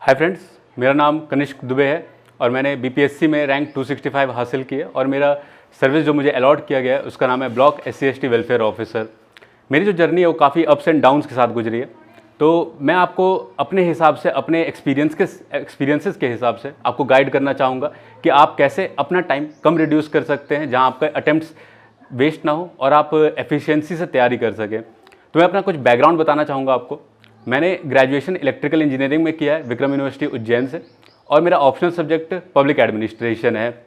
Hi friends, मेरा नाम कनिष्क दुबे है और मैंने बीपीएससी में रैंक 265 हासिल की है और मेरा सर्विस जो मुझे अलॉट किया गया है उसका नाम है ब्लॉक SC/ST वेलफेयर ऑफिसर। मेरी जो जर्नी है वो काफ़ी अप्स एंड डाउन्स के साथ गुजरी है, तो मैं आपको अपने हिसाब से अपने एक्सपीरियंसेस के हिसाब से आपको गाइड करना चाहूँगा कि आप कैसे अपना टाइम कम रिड्यूस कर सकते हैं, जहाँ आपका अटेम्प्ट्स वेस्ट ना हो और आप एफिशिएंसी से तैयारी कर सकें। तो मैं अपना कुछ बैकग्राउंड बताना चाहूँगा आपको। मैंने ग्रेजुएशन इलेक्ट्रिकल इंजीनियरिंग में किया है विक्रम यूनिवर्सिटी उज्जैन से और मेरा ऑप्शनल सब्जेक्ट पब्लिक एडमिनिस्ट्रेशन है।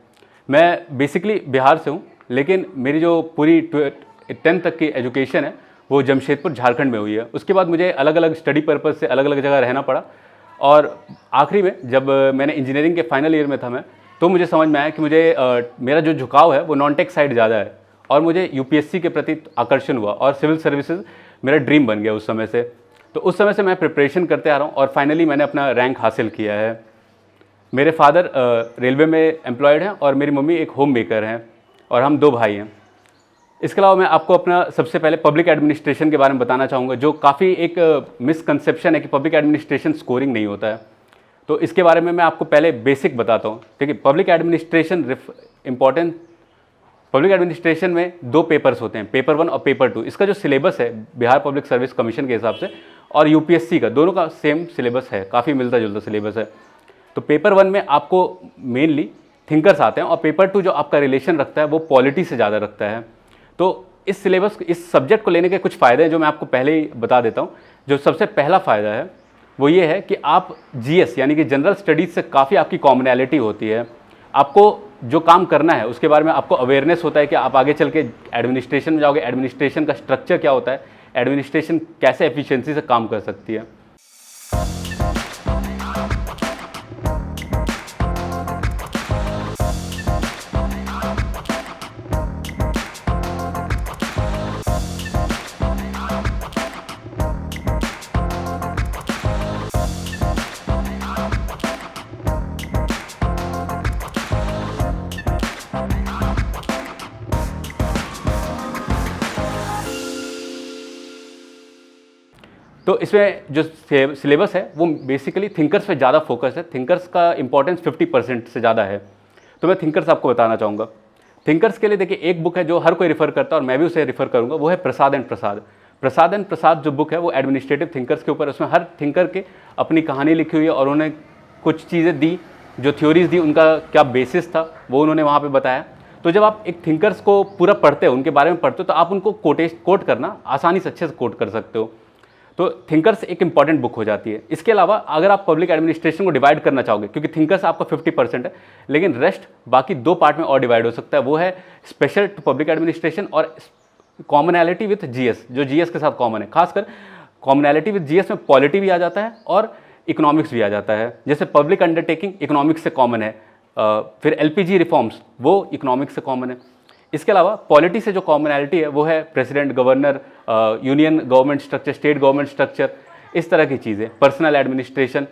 मैं बेसिकली बिहार से हूँ, लेकिन मेरी जो पूरी 10th तक की एजुकेशन है वो जमशेदपुर झारखंड में हुई है। उसके बाद मुझे अलग अलग स्टडी पर्पज़ से अलग अलग जगह रहना पड़ा और आखिरी में जब मैंने इंजीनियरिंग के फाइनल ईयर में था मैं, तो मुझे समझ में आया कि मुझे मेरा जो झुकाव है वो नॉन टेक साइड ज़्यादा है और मुझे यूपीएससी के प्रति आकर्षण हुआ और सिविल सर्विसेज मेरा ड्रीम बन गया उस समय से। तो उस समय से मैं प्रिपरेशन करते आ रहा हूँ और फाइनली मैंने अपना रैंक हासिल किया है। मेरे फादर रेलवे में एम्प्लॉयड हैं और मेरी मम्मी एक होम मेकर हैं और हम 2 भाई हैं। इसके अलावा मैं आपको अपना सबसे पहले पब्लिक एडमिनिस्ट्रेशन के बारे में बताना चाहूँगा, जो काफ़ी एक मिसकंसेप्शन है कि पब्लिक एडमिनिस्ट्रेशन स्कोरिंग नहीं होता है। तो इसके बारे में मैं आपको पहले बेसिक बताता हूँ। ठीक है, पब्लिक एडमिनिस्ट्रेशन में 2 पेपर्स होते हैं, पेपर 1 और पेपर 2। इसका जो सिलेबस है बिहार पब्लिक सर्विस कमीशन के हिसाब से और यूपीएससी का, दोनों का सेम सिलेबस है, काफ़ी मिलता जुलता सिलेबस है। तो पेपर 1 में आपको मेनली थिंकर्स आते हैं और पेपर 2 जो आपका रिलेशन रखता है वो पॉलिटी से ज़्यादा रखता है। तो इस सब्जेक्ट को लेने के कुछ फ़ायदे हैं जो मैं आपको पहले ही बता देता हूँ। जो सबसे पहला फ़ायदा है वो ये है कि आप GS यानी कि जनरल स्टडीज़ से काफ़ी आपकी कॉमनैलिटी होती है। आपको जो काम करना है उसके बारे में आपको अवेयरनेस होता है कि आप आगे चल के एडमिनिस्ट्रेशन में जाओगे, एडमिनिस्ट्रेशन का स्ट्रक्चर क्या होता है, एडमिनिस्ट्रेशन कैसे एफिशिएंसी से काम कर सकती है। तो इसमें जो सिलेबस है वो बेसिकली थिंकर्स पे ज़्यादा फोकस है। थिंकर्स का इंपॉर्टेंस 50% से ज़्यादा है। तो मैं थिंकर्स आपको बताना चाहूँगा। थिंकर्स के लिए देखिए एक बुक है जो हर कोई रिफ़र करता है और मैं भी उसे रिफ़र करूँगा, वो है प्रसाद एंड प्रसाद। प्रसाद एंड प्रसाद जो बुक है वो एडमिनिस्ट्रेटिव थिंकर्स के ऊपर, उसमें हर थिंकर की अपनी कहानी लिखी हुई है और उन्होंने कुछ चीज़ें दी, जो थ्योरीज दी उनका क्या बेसिस था वो उन्होंने वहाँ पर बताया। तो जब आप एक थिंकर्स को पूरा पढ़ते हो, उनके बारे में पढ़ते हो, तो आप उनको कोट करना आसानी से अच्छे से कोट कर सकते हो। तो थिंकर्स एक इंपॉर्टेंट बुक हो जाती है। इसके अलावा अगर आप पब्लिक एडमिनिस्ट्रेशन को डिवाइड करना चाहोगे, क्योंकि थिंकर्स आपका 50% है, लेकिन रेस्ट बाकी 2 पार्ट में और डिवाइड हो सकता है। वो है स्पेशल टू पब्लिक एडमिनिस्ट्रेशन और कॉमनैलिटी विथ GS, जो GS के साथ कॉमन है। खासकर कॉमनैलिटी विथ GS में पॉलिटी भी आ जाता है और इकोनॉमिक्स भी आ जाता है। जैसे पब्लिक अंडरटेकिंग इकोनॉमिक्स से कॉमन है, फिर LPG रिफॉर्म्स वो इकोनॉमिक्स से कॉमन है। इसके अलावा पॉलिटी से जो कॉमनैलिटी है वो है president, governor, union government structure, state government structure, इस तरह की चीज़ें, पर्सनल एडमिनिस्ट्रेशन।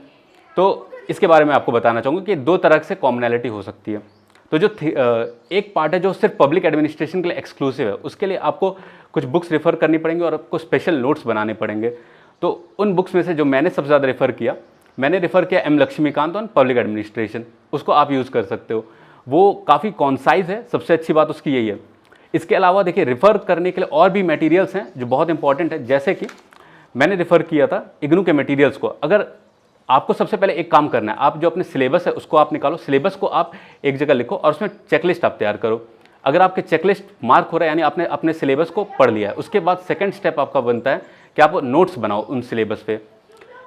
तो इसके बारे में आपको बताना चाहूँगा कि 2 तरह से कॉमनैलिटी हो सकती है। तो जो एक पार्ट है जो सिर्फ पब्लिक एडमिनिस्ट्रेशन के लिए एक्सक्लूसिव है, उसके लिए आपको कुछ बुक्स रेफ़र करनी पड़ेंगी और आपको स्पेशल नोट्स बनाने पड़ेंगे। तो उन बुक्स में से जो मैंने सबसे ज़्यादा रेफ़र किया, मैंने रेफ़र किया M Laxmikanth on public administration. उसको आप यूज़ कर सकते हो, वो काफ़ी कॉन्साइज है, सबसे अच्छी बात उसकी यही है। इसके अलावा देखिए रेफ़र करने के लिए और भी मटेरियल्स हैं जो बहुत इंपॉर्टेंट है। जैसे कि मैंने रेफ़र किया था इग्नू के मटेरियल्स को। अगर आपको सबसे पहले एक काम करना है, आप जो अपने सिलेबस है उसको आप निकालो, सिलेबस को आप एक जगह लिखो और उसमें चेकलिस्ट आप तैयार करो। अगर आपके चेकलिस्ट मार्क हो रहा है यानी आपने अपने सिलेबस को पढ़ लिया है, उसके बाद सेकंड स्टेप आपका बनता है कि आप नोट्स बनाओ उन सिलेबस पे।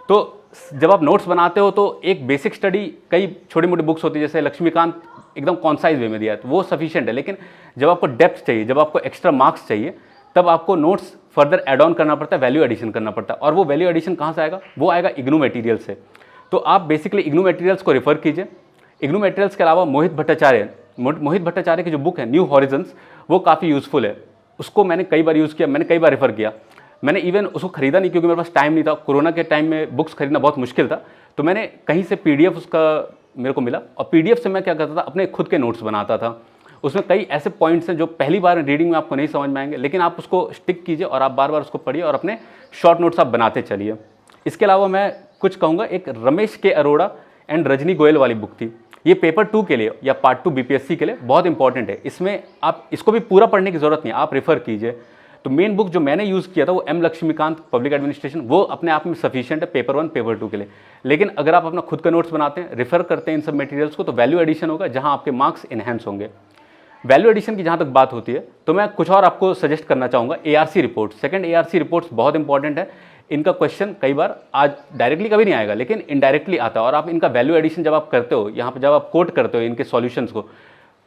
तो जब आप नोट्स बनाते हो तो एक बेसिक स्टडी, कई छोटी मोटी बुक्स होती है जैसे लक्ष्मीकांत एकदम कॉन्साइज वे में दिया है तो वो सफिशिएंट है, लेकिन जब आपको डेप्थ चाहिए, जब आपको एक्स्ट्रा मार्क्स चाहिए, तब आपको नोट्स फर्दर एड ऑन करना पड़ता है, वैल्यू एडिशन करना पड़ता है। और वो वैल्यू एडिशन कहाँ से आएगा? वो आएगा इग्नू मटेरियल से। तो आप बेसिकली इग्नू मटेरियल्स को रेफ़र कीजिए। इग्नू मटेरियल्स के अलावा मोहित भट्टाचार्य की जो बुक है न्यू हॉरिजन्स, वो काफ़ी यूज़फुल है। उसको मैंने कई बार यूज़ किया, मैंने कई बार रेफ़र किया। मैंने इवन उसको ख़रीदा नहीं क्योंकि मेरे पास टाइम नहीं था, कोरोना के टाइम में बुक्स खरीदना बहुत मुश्किल था। तो मैंने कहीं से PDF उसका मेरे को मिला और PDF से मैं क्या करता था, अपने खुद के नोट्स बनाता था। उसमें कई ऐसे पॉइंट्स हैं जो पहली बार रीडिंग में आपको नहीं समझ में आएंगे, लेकिन आप उसको स्टिक कीजिए और आप बार बार उसको पढ़िए और अपने शॉर्ट नोट्स आप बनाते चलिए। इसके अलावा मैं कुछ कहूँगा, एक रमेश के अरोड़ा एंड रजनी गोयल वाली बुक थी। ये पेपर 2 के लिए या पार्ट 2 बीपीएससी के लिए बहुत इंपॉर्टेंट है। इसमें आप इसको भी पूरा पढ़ने की ज़रूरत नहीं, आप रेफ़र कीजिए। तो मेन बुक जो मैंने यूज़ किया था वो एम लक्ष्मीकांत पब्लिक एडमिनिस्ट्रेशन, वो अपने आप में सफिशिएंट है पेपर 1 पेपर 2 के लिए। लेकिन अगर आप अपना खुद का नोट्स बनाते हैं, रेफ़र करते हैं इन सब मटेरियल्स को, तो वैल्यू एडिशन होगा जहाँ आपके मार्क्स इन्हेंस होंगे। वैल्यू एडिशन की जहाँ तक बात होती है तो मैं कुछ और आपको सजेस्ट करना चाहूँगा। ARC report, second ARC reports बहुत इंपॉर्टेंट है। इनका क्वेश्चन कई बार आज डायरेक्टली कभी नहीं आएगा लेकिन इनडायरेक्टली आता है, और आप इनका वैल्यू एडिशन जब आप करते हो, यहाँ पे जब आप कोट करते हो इनके सॉल्यूशंस को,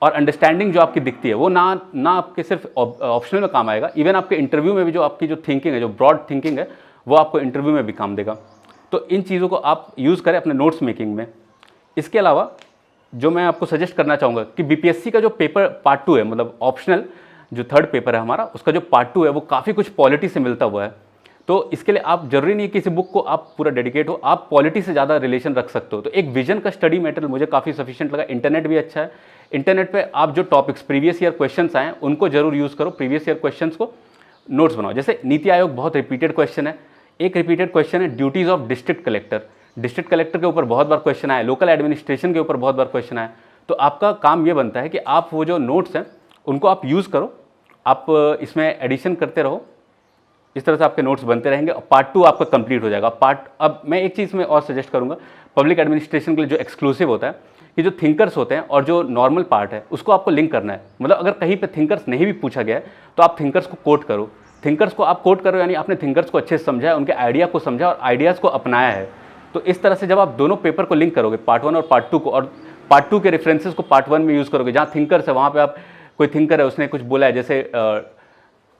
और अंडरस्टैंडिंग जो आपकी दिखती है वो ना आपके सिर्फ ऑप्शनल में काम आएगा, इवन आपके इंटरव्यू में भी जो आपकी जो थिंकिंग है, जो ब्रॉड थिंकिंग है, वो आपको इंटरव्यू में भी काम देगा। तो इन चीज़ों को आप यूज़ करें अपने नोट्स मेकिंग में। इसके अलावा जो मैं आपको सजेस्ट करना चाहूँगा कि बीपीएससी का जो पेपर पार्ट 2 है, मतलब ऑप्शनल जो थर्ड पेपर है हमारा, उसका जो पार्ट 2 है वो काफ़ी कुछ पॉलिटी से मिलता हुआ है। तो इसके लिए आप जरूरी नहीं है किसी बुक को आप पूरा डेडिकेट हो, आप पॉलिटी से ज़्यादा रिलेशन रख सकते हो। तो एक विजन का स्टडी मटेरियल मुझे काफ़ी सफिशिएंट लगा। इंटरनेट भी अच्छा है, इंटरनेट पे आप जो टॉपिक्स प्रीवियस ईयर क्वेश्चंस आए हैं उनको जरूर यूज़ करो, प्रीवियस ईयर क्वेश्चंस को नोट्स बनाओ। जैसे नीति आयोग बहुत रिपीटेड क्वेश्चन है, एक रिपीटेड क्वेश्चन है duties of district collector. District collector के ऊपर बहुत बार क्वेश्चन आया, लोकल एडमिनिस्ट्रेशन के ऊपर बहुत बार क्वेश्चन आया। तो आपका काम ये बनता है कि आप वो जो नोट्स हैं उनको आप यूज़ करो, आप इसमें एडिशन करते रहो, इस तरह से आपके नोट्स बनते रहेंगे और पार्ट 2 आपका कंप्लीट हो जाएगा। अब मैं एक चीज़ में और सजेस्ट करूंगा, पब्लिक एडमिनिस्ट्रेशन के लिए जो एक्सक्लूसिव होता है कि जो थिंकर्स होते हैं और जो नॉर्मल पार्ट है उसको आपको लिंक करना है। मतलब अगर कहीं पे थिंकर्स नहीं भी पूछा गया है तो आप थिंकर्स को कोट करो, थिंकर्स को आप कोट करो, यानी आपने थिंकर्स को अच्छे से समझा है, उनके आइडिया को समझा और आइडियाज़ को अपनाया है। तो इस तरह से जब आप दोनों पेपर को लिंक करोगे, पार्ट 1 और पार्ट 2 को, और पार्ट 2 के रेफरेंसेस को पार्ट 1 में यूज़ करोगे, जहाँ थिंकर्स है वहाँ पे आप, कोई थिंकर है उसने कुछ बोला है,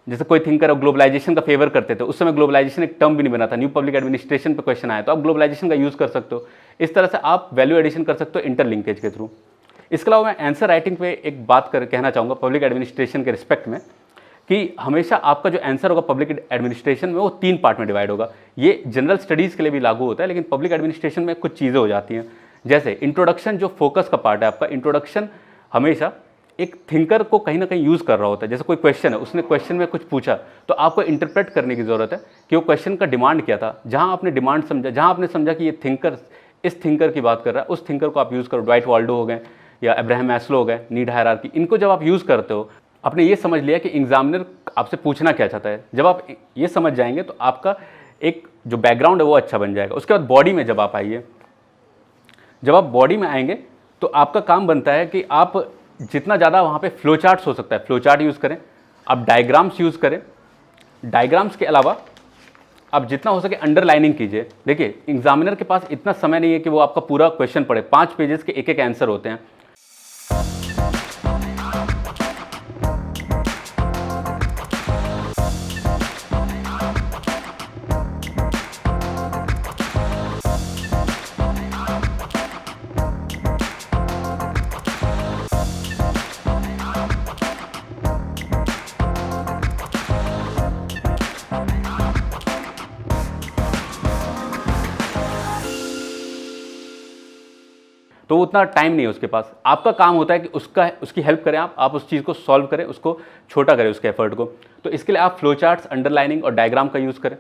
जैसे कोई थिंकर है ग्लोबलाइजेशन का फेवर करते थे, उस समय ग्लोबलाइजेशन एक टर्म भी नहीं बना था, न्यू पब्लिक एडमिनिस्ट्रेशन पे क्वेश्चन आया तो आप ग्लोबलाइजेशन का यूज़ कर सकते हो। इस तरह से आप वैल्यू एडिशन कर सकते हो इंटरलिंकेज के थ्रू। इसके अलावा मैं आंसर राइटिंग पे एक बात कहना चाहूँगा पब्लिक एडमिनिस्ट्रेशन के रिस्पेक्ट में, कि हमेशा आपका जो आंसर होगा पब्लिक एडमिनिस्ट्रेशन में वो 3 पार्ट में डिवाइड होगा। ये जनरल स्टडीज़ के लिए भी लागू होता है, लेकिन पब्लिक एडमिनिस्ट्रेशन में कुछ चीज़ें हो जाती हैं। जैसे इंट्रोडक्शन, जो फोकस का पार्ट है आपका, इंट्रोडक्शन हमेशा एक थिंकर को कहीं ना कहीं यूज़ कर रहा होता है। जैसे कोई क्वेश्चन है, उसने क्वेश्चन में कुछ पूछा तो आपको इंटरप्रेट करने की ज़रूरत है कि वो क्वेश्चन का डिमांड क्या था। जहाँ आपने डिमांड समझा, जहाँ आपने समझा कि ये थिंकर इस थिंकर की बात कर रहा है, उस थिंकर को आप यूज़ करो। ड्वाइट वाल्डो हो गए या अब्राहम मैस्लो हो गए, नीड हायरार्की, इनको जब आप यूज़ करते हो, आपने ये समझ लिया कि एग्जामिनर आपसे पूछना क्या चाहता है। जब आप ये समझ जाएंगे तो आपका एक जो बैकग्राउंड है वो अच्छा बन जाएगा। उसके बाद बॉडी में जब आप आइए, जब आप बॉडी में आएंगे तो आपका काम बनता है कि आप जितना ज़्यादा वहाँ पे फ्लो चार्ट्स हो सकता है, फ्लो चार्ट यूज़ करें, आप डायग्राम्स यूज़ करें। डायग्राम्स के अलावा आप जितना हो सके अंडरलाइनिंग कीजिए। देखिए एग्जामिनर के पास इतना समय नहीं है कि वो आपका पूरा क्वेश्चन पढ़े, 5 पेजेस के एक आंसर होते हैं। तो उतना टाइम नहीं है उसके पास। आपका काम होता है कि उसकी हेल्प करें, आप उस चीज़ को सॉल्व करें, उसको छोटा करें, उसके एफर्ट को। तो इसके लिए आप फ्लो चार्ट्स, अंडरलाइनिंग और डायग्राम का यूज़ करें,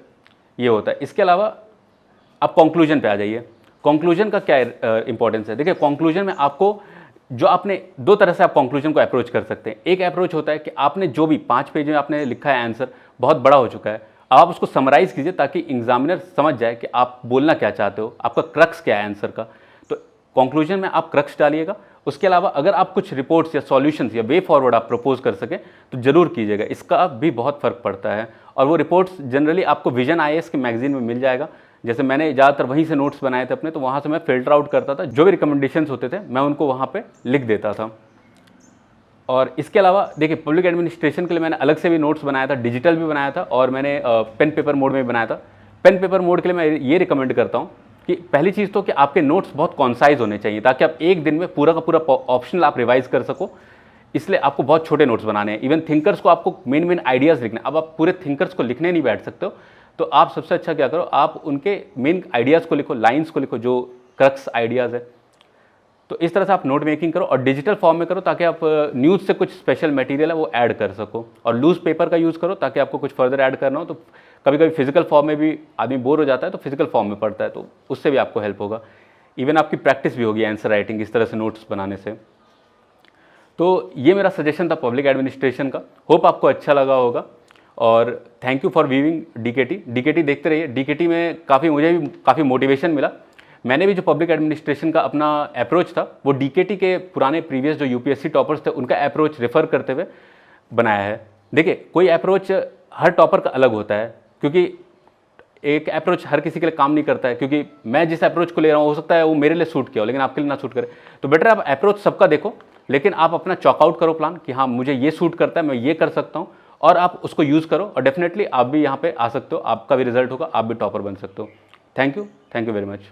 ये होता है। इसके अलावा आप कंक्लूजन पे आ जाइए। कंक्लूजन का क्या इंपॉर्टेंस है? देखिए कंक्लूजन में आपको जो आपने 2 तरह से आप कंक्लूजन को अप्रोच कर सकते हैं। एक अप्रोच होता है कि आपने जो भी 5 पेज में आपने लिखा है आंसर बहुत बड़ा हो चुका है, आप उसको समराइज़ कीजिए ताकि एग्जामिनर समझ जाए कि आप बोलना क्या चाहते हो, आपका क्रक्स क्या है आंसर का। कंक्लूजन में आप क्रक्स डालिएगा। उसके अलावा अगर आप कुछ रिपोर्ट्स या सॉल्यूशंस या वे फॉरवर्ड आप प्रपोज कर सकें तो जरूर कीजिएगा, इसका भी बहुत फ़र्क पड़ता है। और वो रिपोर्ट्स जनरली आपको विजन आईएएस के मैगजीन में मिल जाएगा। जैसे मैंने ज़्यादातर वहीं से नोट्स बनाए थे अपने, तो वहाँ से मैं फिल्टर आउट करता था, जो भी रिकमेंडेशंस होते थे मैं उनको वहाँ पर लिख देता था। और इसके अलावा देखिए पब्लिक एडमिनिस्ट्रेशन के लिए मैंने अलग से भी नोट्स बनाया था, डिजिटल भी बनाया था और मैंने पेन पेपर मोड में भी बनाया था। पेन पेपर मोड के लिए मैं ये रिकमेंड करता हूँ कि पहली चीज़ तो कि आपके नोट्स बहुत कॉन्साइज होने चाहिए ताकि आप एक दिन में पूरा का पूरा ऑप्शनल आप रिवाइज कर सको। इसलिए आपको बहुत छोटे नोट्स बनाने हैं। इवन थिंकर्स को आपको मेन आइडियाज़ लिखना है। अब आप पूरे थिंकर्स को लिखने नहीं बैठ सकते हो, तो आप सबसे अच्छा क्या करो, आप उनके मेन आइडियाज़ को लिखो, लाइन्स को लिखो, जो क्रक्स आइडियाज़ है। तो इस तरह से आप नोट मेकिंग करो और डिजिटल फॉर्म में करो ताकि आप न्यूज़ से कुछ स्पेशल मटेरियल है वो ऐड कर सको, और लूज पेपर का यूज़ करो ताकि आपको कुछ फर्दर ऐड करना हो तो कभी कभी फिजिकल फॉर्म में भी आदमी बोर हो जाता है तो फिजिकल फॉर्म में पढ़ता है, तो उससे भी आपको हेल्प होगा। इवन आपकी प्रैक्टिस भी होगी आंसर राइटिंग इस तरह से नोट्स बनाने से। तो ये मेरा सजेशन था पब्लिक एडमिनिस्ट्रेशन का, होप आपको अच्छा लगा होगा। और thank you for viewing DKT देखते रहिए। डीकेटी में मुझे भी काफ़ी मोटिवेशन मिला। मैंने भी जो पब्लिक एडमिनिस्ट्रेशन का अपना अप्रोच था वो डीकेटी के पुराने प्रीवियस जो यूपीएससी टॉपर्स थे उनका अप्रोच रेफर करते हुए बनाया है। देखिए कोई अप्रोच हर टॉपर का अलग होता है, क्योंकि एक अप्रोच हर किसी के लिए काम नहीं करता है, क्योंकि मैं जिस अप्रोच को ले रहा हूँ हो सकता है वो मेरे लिए सूट किया हो लेकिन आपके लिए ना सूट करे। तो बेटर आप अप्रोच सबका देखो, लेकिन आप अपना चॉकआउट करो प्लान कि हाँ मुझे ये सूट करता है, मैं ये कर सकता हूँ, और आप उसको यूज़ करो और डेफिनेटली आप भी यहाँ पे आ सकते हो, आपका भी रिजल्ट होगा, आप भी टॉपर बन सकते हो। Thank you very much.